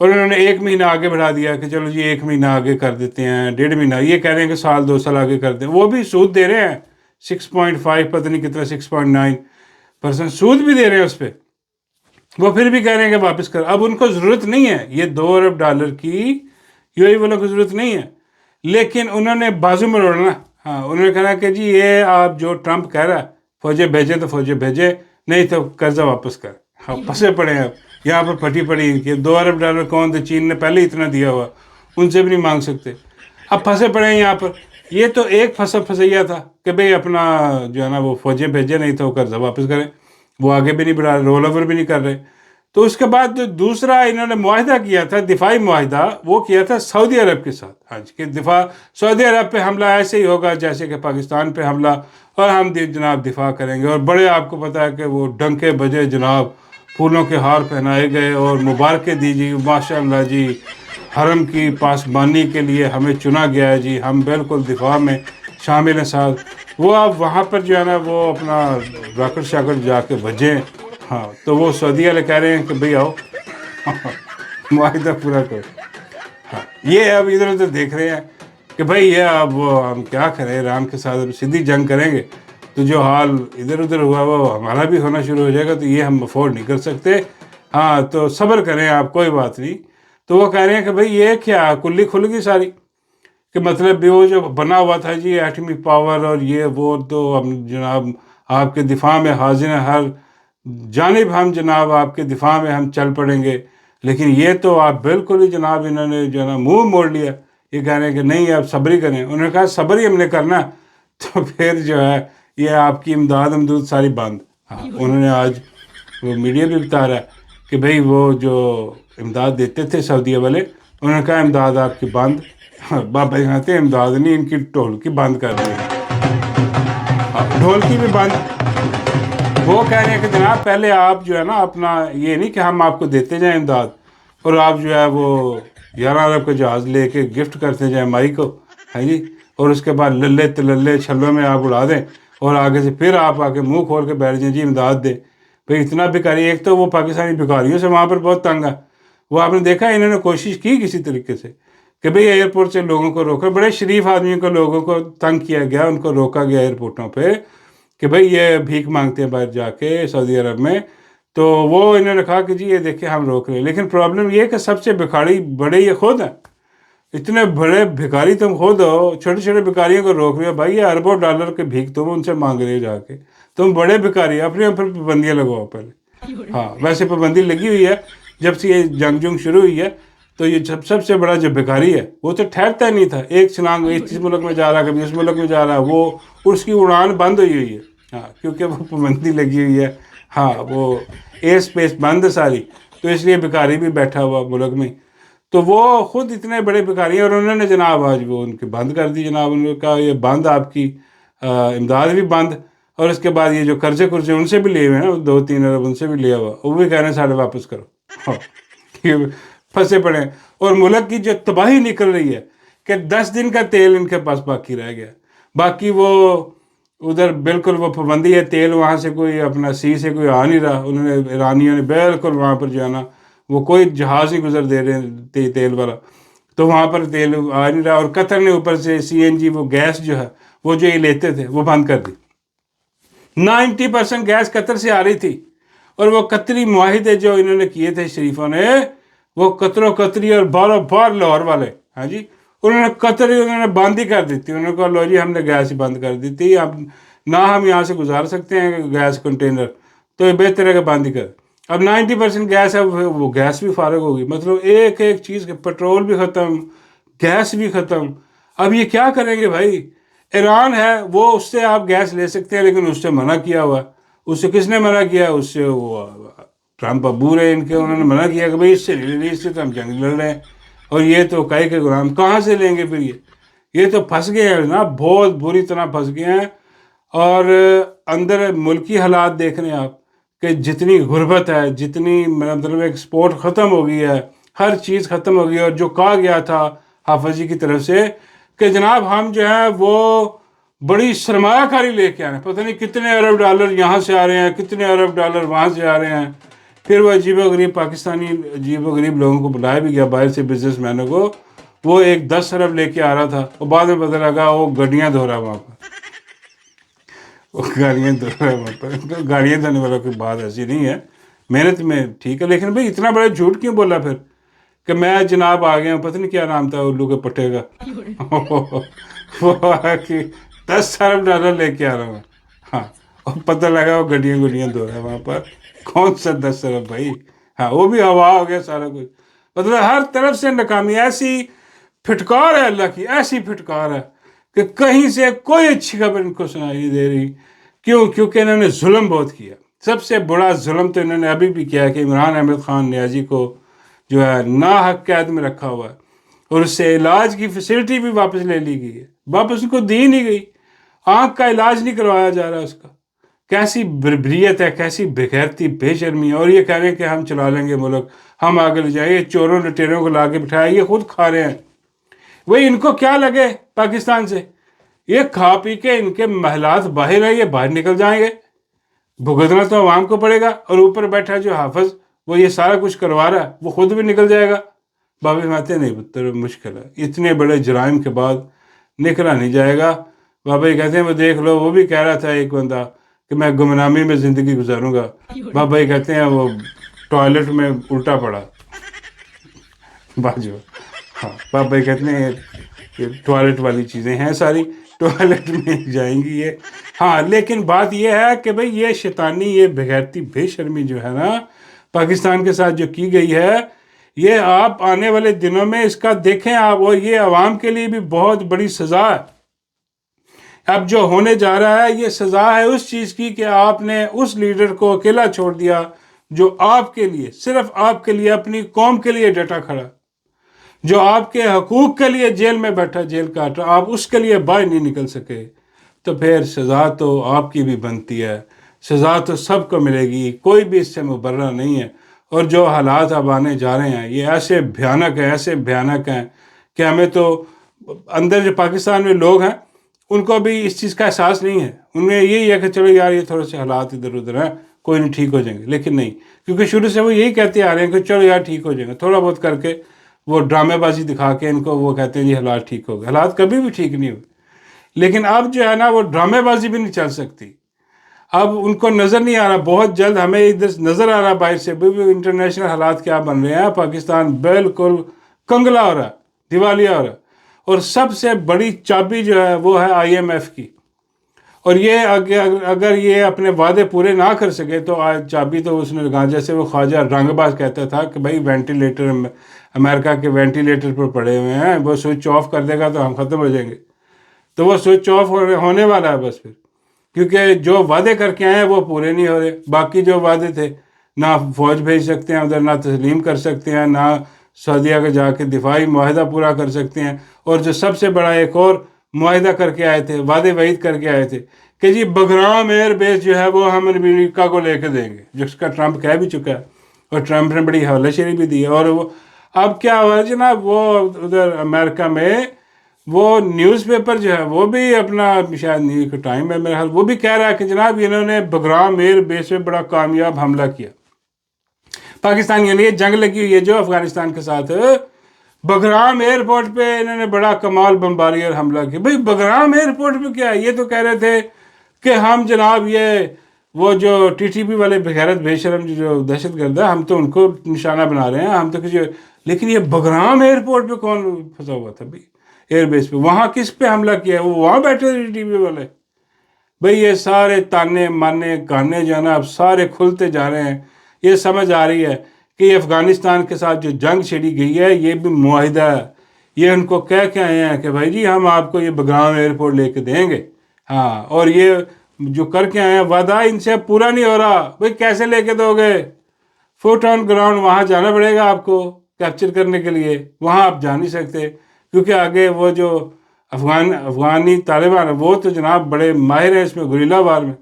اور انہوں نے 1 مہینہ آگے بڑھا دیا کہ چلو جی 1 مہینہ آگے کر دیتے ہیں، 1.5 مہینہ، یہ کہہ رہے ہیں کہ سال 2 سال آگے کر دیں، وہ بھی سود دے رہے ہیں 6.5 پتہ نہیں کتنا 6.9% سود بھی دے رہے ہیں اس پہ، وہ پھر بھی کہہ رہے ہیں کہ واپس کر. اب ان کو ضرورت نہیں ہے یہ $2 ارب کی، UAE والوں کو ضرورت نہیں ہے، لیکن انہوں نے بازو میں روڑنا. ہاں انہوں نے کہا کہ جی یہ آپ جو ٹرمپ کہہ رہا ہے فوجیں بھیجے تو فوجیں بھیجے، نہیں تو قرضہ واپس کر. ہاں پھنسے پڑے ہیں اب یہاں پر، پھٹی پڑی ان کی. $2 ارب کون تھے؟ چین نے پہلے اتنا دیا ہوا، ان سے بھی نہیں مانگ سکتے. اب پھنسے پڑے ہیں یہاں پر. یہ تو ایک پھنسیا تھا کہ بھئی اپنا جو ہے نا وہ فوجیں بھیجے، نہیں تو قرضہ واپس کریں. وہ آگے بھی نہیں بڑھا رہے، رول اوور بھی نہیں کر رہے. تو اس کے بعد جو دوسرا انہوں نے معاہدہ کیا تھا، دفاعی معاہدہ، وہ کیا تھا سعودی عرب کے ساتھ. ہاں جی کہ سعودی عرب پہ حملہ ایسے ہی ہوگا جیسے کہ پاکستان پہ حملہ، اور ہم جناب دفاع کریں گے. اور بڑے آپ کو پتہ ہے کہ وہ ڈنکے بجے جناب، پھولوں کے ہار پہنائے گئے اور مبارکیں دی جی، ماشاء اللہ جی حرم کی پاسبانی کے لیے ہمیں چنا گیا ہے جی، ہم بالکل دفاع میں شامل ہیں ساتھ. وہ اب وہاں پر جو ہے نا وہ اپنا راکٹ شاکٹ جا کے بجیں. ہاں تو وہ سعودی والے کہہ رہے ہیں کہ بھئی آؤ معاہدہ پورا کرو. ہاں یہ اب ادھر ادھر دیکھ رہے ہیں کہ بھئی یہ اب ہم کیا کریں، ایران کے ساتھ اب سیدھی جنگ کریں گے تو جو حال ادھر ادھر ہوا وہ ہمارا بھی ہونا شروع ہو جائے گا، تو یہ ہم افورڈ نہیں کر سکتے. ہاں تو صبر کریں آپ، کوئی بات نہیں. تو وہ کہہ رہے ہیں کہ بھئی یہ کیا کلی کھل گئی ساری، کہ مطلب وہ جو بنا ہوا تھا جی ایٹمی پاور اور یہ وہ، تو ہم جناب آپ کے دفاع میں حاضر ہیں، ہر جانب ہم جناب آپ کے دفاع میں ہم چل پڑیں گے. لیکن یہ تو آپ بالکل ہی جناب انہوں نے جو ہے نا منہ موڑ لیا. یہ کہہ رہے ہیں کہ نہیں آپ صبر ہی کریں. انہوں نے کہا صبر ہی ہم نے کرنا. تو پھر جو ہے یہ آپ کی امداد ساری بند. ہاں انہوں نے آج وہ میڈیا بھی بتا رہا ہے کہ بھئی وہ جو امداد دیتے تھے سعودیہ والے، انہوں نے کہا امداد آپ کی بند. بابا کہتے ہیں امداد نہیں، ان کی ڈھول کی بند کر دی. ڈھول کی بھی بند. وہ کہہ رہے ہیں کہ جناب پہلے آپ جو ہے نا اپنا یہ نہیں کہ ہم آپ کو دیتے جائیں امداد، اور آپ جو ہے وہ 11 ارب کا جہاز لے کے گفٹ کرتے جائیں مائی کو، ہے جی، اور اس کے بعد للے تللے چھلوں میں آپ اڑا دیں، اور آگے سے پھر آپ آ کے منہ کھول کے بیٹھ جائیں جی امداد دیں. بھئی اتنا بھکاری، ایک تو وہ پاکستانی بھکاریوں سے وہاں پر بہت تنگ ہے. وہ آپ نے دیکھا انہوں نے کوشش کی کسی طریقے سے کہ بھئی ایئرپورٹ سے لوگوں کو روکا، بڑے شریف آدمیوں کو لوگوں کو تنگ کیا گیا، ان کو روکا گیا ایئرپورٹوں پہ کہ بھئی یہ بھیک مانگتے ہیں باہر جا کے سعودی عرب میں. تو وہ انہوں نے کہا کہ جی یہ دیکھیں ہم روک رہے ہیں. لیکن پرابلم یہ ہے کہ سب سے بھکاری بڑے یہ خود ہیں. اتنے بڑے بھکاری تم خود ہو، چھوٹے چھوٹے بھکاریوں کو روک رہے ہو. بھائی یہ اربوں ڈالر کے بھیک تم ان سے مانگ رہے ہو جا کے. تم بڑے بھکاری، اپنے اوپر پابندیاں لگواؤ پہلے. ہاں ویسے پابندی لگی ہوئی ہے جب سے یہ جنگ شروع ہوئی ہے. تو یہ سب سے بڑا جو بھکاری ہے وہ تو ٹھہرتا ہی نہیں تھا. ایک چھلانگ اس ملک میں جا رہا، کبھی اس ملک میں جا رہا، وہ اس کی اڑان بند ہوئی ہے. ہاں کیونکہ وہ پابندی لگی ہوئی ہے. ہاں وہ ایئر اسپیس بند ہے ساری، تو اس لیے بھکاری بھی بیٹھا ہوا ملک میں. تو وہ خود اتنے بڑے بھکاری ہیں، اور انہوں نے جناب آج وہ ان کی بند کر دی. جناب انہوں نے کہا یہ بند آپ کی امداد بھی بند، اور اس کے بعد یہ جو قرضے ان سے بھی لیے ہوئے ہیں نا 2-3 ارب ان سے بھی لیا ہوا، وہ بھی کہہ رہے ہیں سارے واپس کرو. ہاں پھنسے پڑے ہیں. اور ملک کی جو تباہی نکل رہی ہے کہ 10 دن کا تیل ان کے پاس باقی رہ گیا. باقی وہ ادھر بالکل وہ پابندی ہے، تیل وہاں سے کوئی اپنا سی سے کوئی آ نہیں رہا. انہوں نے ایرانیوں نے بالکل وہاں پر جو ہے نا وہ کوئی جہاز نہیں گزر دے رہے تیل والا، تو وہاں پر تیل آ نہیں رہا. اور قطر نے اوپر سے CNG وہ گیس جو ہے وہ جو یہ لیتے تھے وہ بند کر دی. 90% گیس قطر سے آ رہی تھی. اور وہ قطری معاہدے جو انہوں نے کیے تھے شریفوں نے، وہ قطری اور باروں بار لاہور والے، ہاں جی انہوں نے بند ہی کر دی تھی. انہوں نے کہا لو جی ہم نے گیس ہی بند کر دی تھی، اب نہ ہم یہاں سے گزار سکتے ہیں گیس کنٹینر، تو یہ بہتر ہے کہ بند ہی کر. اب 90% گیس ہے، وہ گیس بھی فارغ ہوگی. مطلب ایک چیز، پٹرول بھی ختم، گیس بھی ختم. اب یہ کیا کریں گے بھائی؟ ایران ہے وہ، اس سے آپ گیس لے سکتے ہیں، لیکن اس سے منع کیا ہوا. اس سے کس نے منع کیا؟ اس سے وہ ٹرمپ ابو رہے ان کے، انہوں نے منع کیا کہ بھئی اس سے نہیں لینی، اس سے تو ہم جنگ لڑ رہے ہیں، اور یہ تو کائی کے غلام کہاں سے لیں گے پھر؟ یہ تو پھنس گئے ہیں نا، بہت بری طرح پھنس گئے ہیں. اور اندر ملکی حالات دیکھ رہے ہیں آپ کہ جتنی غربت ہے، جتنی مطلب ایکسپورٹ ختم ہو گئی ہے، ہر چیز ختم ہو گئی. اور جو کہا گیا تھا حافظ جی کی طرف سے کہ جناب ہم جو ہے وہ بڑی سرمایہ کاری لے کے آ رہے ہیں، پتہ نہیں کتنے ارب ڈالر یہاں سے آ رہے ہیں، کتنے ارب ڈالر وہاں سے آ رہے ہیں. پھر وہ عجیب و غریب پاکستانی عجیب و غریب لوگوں کو بلایا بھی گیا باہر سے بزنس مینوں کو. وہ ایک 10 ارب لے کے آ رہا تھا, اور بعد میں پتہ لگا وہ گاڑیاں دھو رہا وہاں پر, وہ گاڑیاں دھو رہا ہے وہاں پر. گاڑیاں دھونے والا کوئی بات ایسی نہیں ہے, محنت میں ٹھیک ہے, لیکن بھائی اتنا بڑا جھوٹ کیوں بولا پھر کہ میں جناب آ گیا ہوں, پتہ نہیں کیا نام تھا الو کے پٹے کا, وہ کہ 10 ارب ڈالر لے کے آ رہا ہوں. ہاں, اور پتہ لگا وہ گڈیاں دھو رہا ہے وہاں پر. کون سا 10 ارب بھائی؟ ہاں, وہ بھی ہوا ہو گیا سارا کچھ. مطلب ہر طرف سے ناکامی, ایسی پھٹکار ہے اللہ کی, ایسی پھٹکار ہے کہ کہیں سے کوئی اچھی خبر ان کو سنائی نہیں دے رہی. کیوں؟ کیونکہ انہوں نے ظلم بہت کیا. سب سے بڑا ظلم تو انہوں نے ابھی بھی کیا کہ عمران احمد خان نیازی کو جو ہے ناحق قید میں رکھا ہوا ہے, اور اس سے علاج کی فیسلٹی بھی واپس لے لی گئی ہے, واپس ان کو دی نہیں گئی. آنکھ کا علاج نہیں کروایا جا رہا اس کا. کیسی بربریت ہے, کیسی بغیرتی, بے شرمی. اور یہ کہہ رہے ہیں کہ ہم چلا لیں گے ملک, ہم آگے لے جائیں. یہ چوروں لٹیروں کو لا کے بٹھایا, یہ خود کھا رہے ہیں. وہی ان کو کیا لگے پاکستان سے, یہ کھا پی کے ان کے محلات باہر ہیں, یہ باہر نکل جائیں گے. بھگتنا تو عوام کو پڑے گا, اور اوپر بیٹھا جو حافظ وہ یہ سارا کچھ کروا رہا ہے وہ خود بھی نکل جائے گا. بابے فرماتے نہیں پتر مشکل ہے, اتنے بڑے جرائم کے بعد نکلا نہیں جائے گا. بابا یہ کہتے ہیں وہ دیکھ لو, وہ بھی کہہ رہا تھا ایک بندہ کہ میں گمنامی میں زندگی گزاروں گا. بابا یہ کہتے ہیں وہ ٹوائلٹ میں الٹا پڑا باجو. ہاں, بابا یہ کہتے ہیں یہ ٹوائلٹ والی چیزیں ہیں ساری, ٹوائلٹ میں جائیں گی یہ. ہاں, لیکن بات یہ ہے کہ بھئی یہ شیطانی, یہ بغیرتی, بے شرمی جو ہے نا پاکستان کے ساتھ جو کی گئی ہے, یہ آپ آنے والے دنوں میں اس کا دیکھیں آپ, اور یہ عوام کے لیے بھی بہت بڑی سزا ہے. اب جو ہونے جا رہا ہے یہ سزا ہے اس چیز کی کہ آپ نے اس لیڈر کو اکیلا چھوڑ دیا جو آپ کے لیے, صرف آپ کے لیے, اپنی قوم کے لیے ڈٹا کھڑا, جو آپ کے حقوق کے لیے جیل میں بیٹھا, جیل کاٹ رہا, آپ اس کے لیے باہر نہیں نکل سکے. تو پھر سزا تو آپ کی بھی بنتی ہے, سزا تو سب کو ملے گی, کوئی بھی اس سے مبرہ نہیں ہے. اور جو حالات اب آنے جا رہے ہیں یہ ایسے بھیانک ہیں, ایسے بھیانک ہیں کہ ہمیں تو اندر جو پاکستان میں لوگ ہیں ان کو بھی اس چیز کا احساس نہیں ہے. ان میں یہی ہے کہ چلو یار یہ تھوڑے سے حالات ادھر ادھر ہیں, کوئی نہیں ٹھیک ہو جائیں گے. لیکن نہیں, کیونکہ شروع سے وہ یہی کہتے آ رہے ہیں کہ چلو یار ٹھیک ہو جائیں گے, تھوڑا بہت کر کے وہ ڈرامے بازی دکھا کے ان کو وہ کہتے ہیں جی حالات ٹھیک ہو گئے. حالات کبھی بھی ٹھیک نہیں ہوئے, لیکن اب جو ہے نا وہ ڈرامے بازی بھی نہیں چل سکتی. اب ان کو نظر نہیں آ رہا, بہت جلد ہمیں ادھر نظر آ رہا باہر سے انٹرنیشنل حالات کیا بن رہے ہیں. پاکستان بالکل کنگلا ہو رہا ہے, دیوالیہ ہو رہا ہے. اور سب سے بڑی چابی جو ہے وہ ہے IMF کی. اور یہ اگر یہ اپنے وعدے پورے نہ کر سکے تو آج چابی تو اس نے لگا, جیسے وہ خواجہ رنگ باز کہتا تھا کہ بھائی وینٹیلیٹر, امریکہ کے وینٹیلیٹر پر پڑے ہوئے ہیں, وہ سوئچ آف کر دے گا تو ہم ختم ہو جائیں گے. تو وہ سوئچ آف ہونے والا ہے بس پھر, کیونکہ جو وعدے کر کے آئے ہیں وہ پورے نہیں ہو رہے. باقی جو وعدے تھے, نہ فوج بھیج سکتے ہیں ادھر, نہ تسلیم کر سکتے ہیں, نہ سعودیہ کا جا کے دفاعی معاہدہ پورا کر سکتے ہیں. اور جو سب سے بڑا ایک اور معاہدہ کر کے آئے تھے, وعدے وعید کر کے آئے تھے کہ جی بگرام ایئر بیس جو ہے وہ ہم امریکہ کو لے کے دیں گے, جس کا ٹرمپ کہہ بھی چکا ہے, اور ٹرمپ نے بڑی حوالہ شری بھی دی ہے. اور وہ اب کیا ہوا جناب, وہ ادھر امریکہ میں وہ نیوز پیپر جو ہے وہ بھی اپنا, شاید نیوز کا ٹائم ہے میرے خیال, وہ بھی کہہ رہا ہے کہ جناب انہوں نے بگرام ایئر بیس پہ بڑا کامیاب حملہ کیا. پاکستان یعنی یہ جنگ لگی ہوئی ہے جو افغانستان کے ساتھ, بگرام ایئرپورٹ پہ انہوں نے بڑا کمال بمباری اور حملہ کیا. بھئی بگرام ایئرپورٹ پہ کیا ہے, یہ تو کہہ رہے تھے کہ ہم جناب یہ وہ جو TTP والے بغیرت بے شرم جو دہشت گرد ہے, ہم تو ان کو نشانہ بنا رہے ہیں, ہم تو کسی. لیکن یہ بگرام ایئرپورٹ پہ کون پھنسا ہوا تھا بھئی, ایئر بیس پہ, وہاں کس پہ حملہ کیا ہے, وہ وہاں بیٹھے تھے TTP والے. بھئی یہ سارے تانے مانے گانے جو ہے نا اب سارے کھلتے جا رہے ہیں. یہ سمجھ آ رہی ہے کہ یہ افغانستان کے ساتھ جو جنگ چھڑی گئی ہے یہ بھی معاہدہ ہے. یہ ان کو کہہ کے آئے ہیں کہ بھائی جی ہم آپ کو یہ بگرام ایئرپورٹ لے کے دیں گے. ہاں, اور یہ جو کر کے آئے ہیں وعدہ ان سے پورا نہیں ہو رہا. بھئی کیسے لے کے دو گے, فوٹ آن گراؤنڈ وہاں جانا پڑے گا آپ کو کیپچر کرنے کے لیے, وہاں آپ جا نہیں سکتے کیونکہ آگے وہ جو افغانی طالبان ہیں وہ تو جناب بڑے ماہر ہیں اس میں, گریلا وار میں.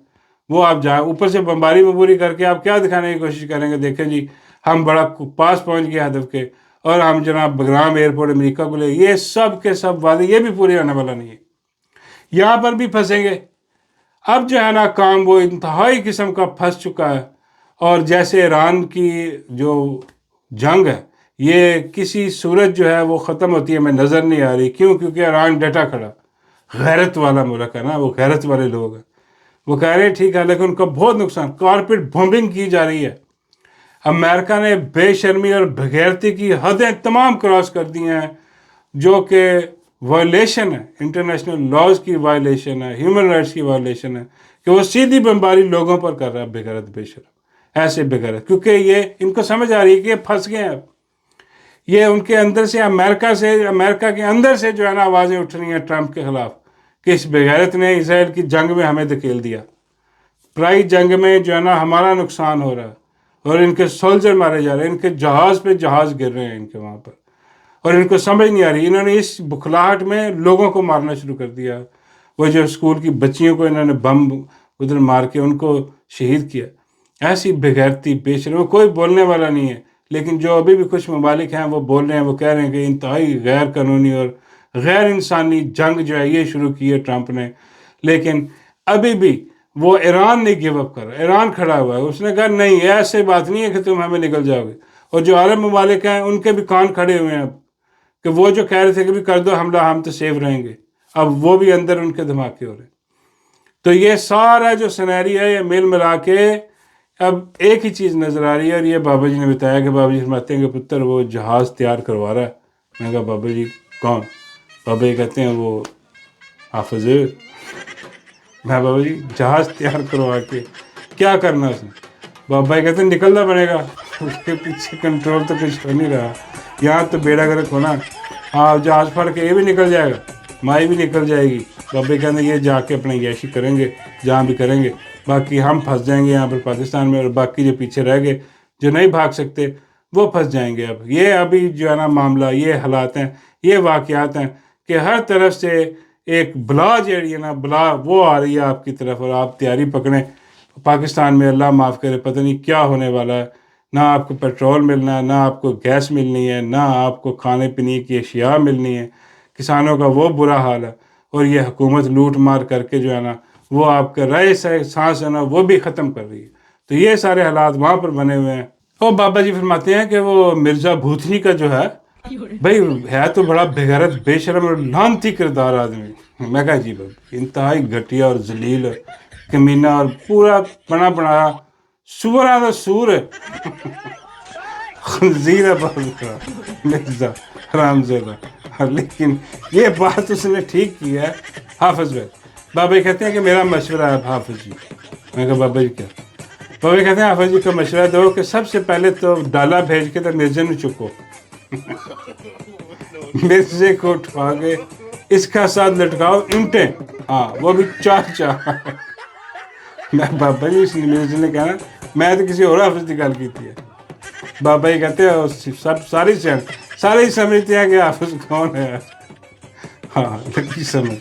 وہ آپ اوپر سے بمباری مبوری کر کے آپ کیا دکھانے کی کوشش کریں گے, دیکھیں جی ہم بڑا پاس پہنچ گئے ہدف کے, اور ہم جناب بگرام ایئرپورٹ امریکہ کو لے. یہ سب کے سب وعدے یہ بھی پورے ہونے والا نہیں ہے, یہاں پر بھی پھنسیں گے. اب جو ہے نا کام وہ انتہائی قسم کا پھنس چکا ہے. اور جیسے ایران کی جو جنگ ہے یہ کسی صورت جو ہے وہ ختم ہوتی ہے ہمیں نظر نہیں آ رہی. کیوں؟ کیونکہ ایران ڈٹا کھڑا، غیرت والا ملک ہے نا، وہ غیرت والے لوگ ہیں. وہ کہہ رہے ہیں ٹھیک ہے لیکن ان کا بہت نقصان، کارپیٹ بمبنگ کی جا رہی ہے. امریکہ نے بے شرمی اور بغیرتی کی حدیں تمام کراس کر دی ہیں، جو کہ وائلیشن ہے، انٹرنیشنل لاز کی وائلیشن ہے، ہیومن رائٹس کی وائلیشن ہے، کہ وہ سیدھی بمباری لوگوں پر کر رہا ہے بغیرت بے شرم، ایسے بغیرت. کیونکہ یہ ان کو سمجھ آ رہی ہے کہ یہ پھنس گئے ہیں. یہ ان کے اندر سے امریکہ کے اندر سے جو ہے نا آوازیں اٹھ رہی ہیں ٹرمپ کے خلاف کہ اس بغیرت نے اسرائیل کی جنگ میں ہمیں دھکیل دیا، پرائی جنگ میں جو ہے نا ہمارا نقصان ہو رہا ہے، اور ان کے سولجر مارے جا رہے ہیں، ان کے جہاز پہ جہاز گر رہے ہیں ان کے وہاں پر، اور ان کو سمجھ نہیں آ رہی. انہوں نے اس بکھلاہٹ میں لوگوں کو مارنا شروع کر دیا. وہ جو اسکول کی بچیوں کو انہوں نے بم ادھر مار کے ان کو شہید کیا. ایسی بغیرتی بے شرمی، کوئی بولنے والا نہیں ہے. لیکن جو ابھی بھی کچھ ممالک ہیں وہ بول رہے ہیں، وہ کہہ رہے ہیں کہ انتہائی غیر قانونی اور غیر انسانی جنگ جو ہے یہ شروع کی ہے ٹرمپ نے. لیکن ابھی بھی وہ ایران نے گیو اپ کر رہا ہے، ایران کھڑا ہوا ہے. اس نے کہا نہیں ایسے بات نہیں ہے کہ تم ہمیں نکل جاؤ گے. اور جو عرب ممالک ہیں ان کے بھی کان کھڑے ہوئے ہیں اب، کہ وہ جو کہہ رہے تھے کہ بھی کر دو حملہ ہم تو سیف رہیں گے، اب وہ بھی اندر ان کے دھماکے ہو رہے ہیں. تو یہ سارا جو سینیریو ہے یہ مل ملا کے اب ایک ہی چیز نظر آ رہی ہے. اور یہ بابا جی نے بتایا کہ بابا جی فرماتے ہیں کہ پتر وہ جہاز تیار کروا رہا ہے. میں نے کہا بابا جی کون؟ بابا جی کہتے ہیں وہ حافظ. میں بابا جی جہاز تیار کروا کے کیا کرنا اس نے؟ بابا جی کہتے ہیں نکلنا پڑے گا، اس کے پیچھے کنٹرول تو کچھ ہو نہیں رہا، یہاں تو بیڑا گرک ہونا. ہاں جہاز پھڑ کے یہ بھی نکل جائے گا، مائی بھی نکل جائے گی. بابا جی کہتے ہیں یہ جا کے اپنے عیاشی کریں گے جہاں بھی کریں گے، باقی ہم پھنس جائیں گے یہاں پر پاکستان میں، اور باقی جو پیچھے رہ گئے جو نہیں بھاگ سکتے وہ پھنس جائیں گے. اب یہ ابھی جو ہے نا معاملہ، یہ حالات ہیں، یہ واقعات ہیں کہ ہر طرف سے ایک بلا جیڑی ہے نا، بلا وہ آ رہی ہے آپ کی طرف، اور آپ تیاری پکڑیں. پاکستان میں اللہ معاف کرے پتہ نہیں کیا ہونے والا ہے. نہ آپ کو پیٹرول ملنا ہے، نہ آپ کو گیس ملنی ہے، نہ آپ کو کھانے پینے کی اشیاء ملنی ہے. کسانوں کا وہ برا حال ہے، اور یہ حکومت لوٹ مار کر کے جو ہے نا وہ آپ کا رائے سانس ہے نا وہ بھی ختم کر رہی ہے. تو یہ سارے حالات وہاں پر بنے ہوئے ہیں. اور بابا جی فرماتے ہیں کہ وہ مرزا بھوتنی کا جو ہے بھائی ہے تو بڑا بغیرت بے شرم اور لانتی کردار آدمی. میں کہا جی بھائی انتہائی گھٹیا اور ذلیل کمینہ اور پورا بنا بنایا سورا دا سور ہے، خنزیر ہے مرزا حرامزادہ. لیکن یہ بات اس نے ٹھیک کی ہے حافظ بھائی. بابا جی کہتے ہیں کہ میرا مشورہ ہے حافظ جی. میں کہا بابا جی کیا؟ بابا جی کہتے ہیں حافظ جی کا مشورہ دو کہ سب سے پہلے تو ڈالا بھیج کے تو مرزے نے چکو، مرزے کو اٹھوا کے اس کا ساتھ لٹکاؤ اینٹیں، ہاں وہ بھی چار. میں بابا جی اس مرزے نے کہا میں تو کسی اور حافظ کی گل کی ہے. بابا جی کہتے ہیں سب سارے ہی سمجھتے ہیں کہ حافظ کون ہے. ہاں لگی سمجھ.